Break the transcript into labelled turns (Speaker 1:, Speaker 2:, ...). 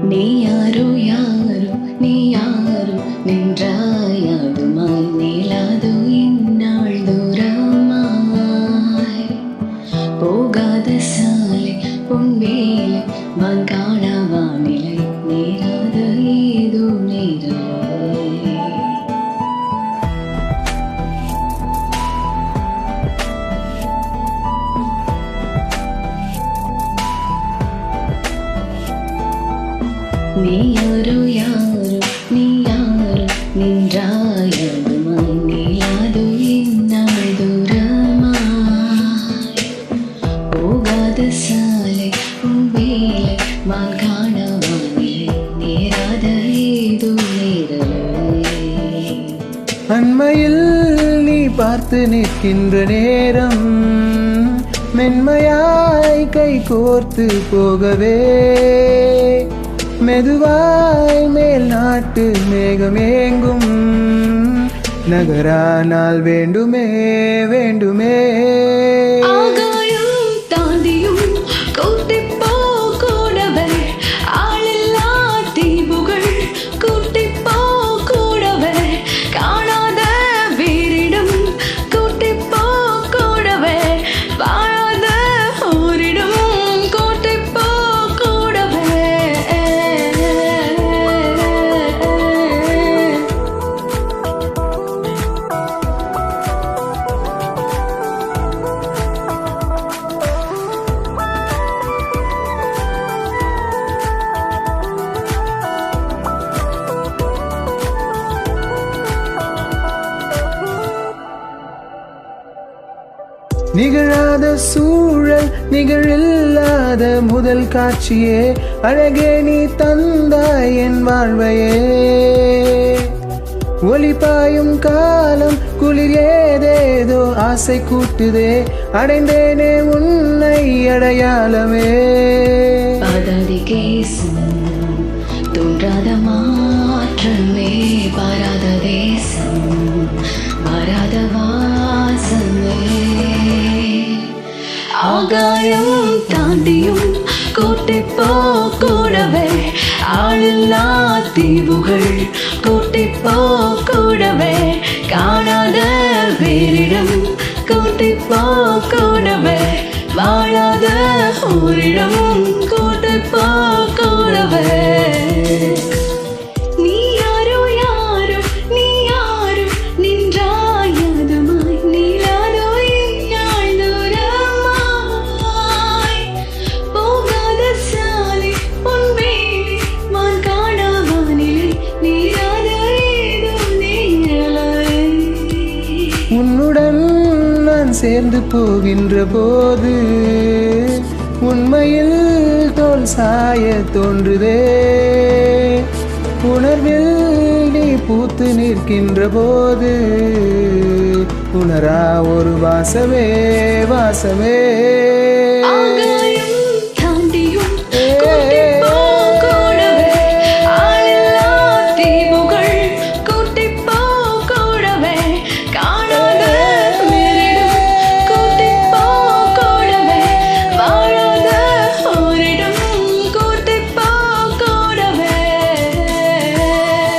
Speaker 1: நீ யாரோ யாரோ நீ யாரோ நின்றாயாதுமாய் நீளாதோ இந்நாள் தூரமாய் போகாத சாலை உன் வேலை வான் காணா வானிலை நேராத ஏதோ நேரலை நீ யாரோ யாரோ நீ யாரோ நின்றாயாதுமாய் நீளாதோ இந்நாள் தூரமாய் போகாத சாலை உன் வேலை வான் காணா வானிலை நேராத ஏதோ நேரலை
Speaker 2: அண்மையில் நீ பார்த்து நிற்கின்ற நேரம் மென்மையாய் கை கோர்த்து போகவே மெதுவாய் மேல் நாட்டு மேகமேங்கும் நகரானால் வேண்டுமே வேண்டுமே
Speaker 1: ஆகாயம் தாண்டியும் கூட்டிப்போ கூடவே ஆளில்லா தீவுகள் கூட்டிப்போ கூடவே காணாத வீரிடம் கூட்டிப்போ கூடவே வாழாத ஊரிடம் கூட்டிப்போ கூடவே
Speaker 2: நிகழாத சூழல் நிகழில்லாத முதல் காட்சியே அழகே நீ தந்தாய் என் வாழ்வையே ஒளிபாயும் காலம் குளிர் ஏதேதோ ஆசை கூட்டுதே அடைந்தேனே உன்னை அடையாளமே
Speaker 1: பாதாதி கேசம் தோன்றாத மாற்றமே பாராத தேசம் மாறாத வாசமே ஆகாயம் தாண்டியும் கூட்டிப்போ கூடவே ஆளில்லா தீவுகள் கூட்டிப்போ கூடவே காணாத வேறிடம் கூட்டிப்போ கூடவே வாழாத ஊரிடம் கூட்டிப்போ கூடவே நீ யாரோ யாரோ நீ யாரோ நின்றாயாதுமாய் நீளாதோ இந்நாள் தூரமாய் போகாத சாலை உன் வேலை வான் காணா வானிலை நேராத ஏதோ நேரலை
Speaker 2: உன்னுடன் நான் சேர்ந்து போகின்ற போது உண்மையில் தோல் சாய தோன்றுதே உணர்வில் நீ பூத்து நிற்கின்ற போது உணரா ஒரு வாசமே வாசமே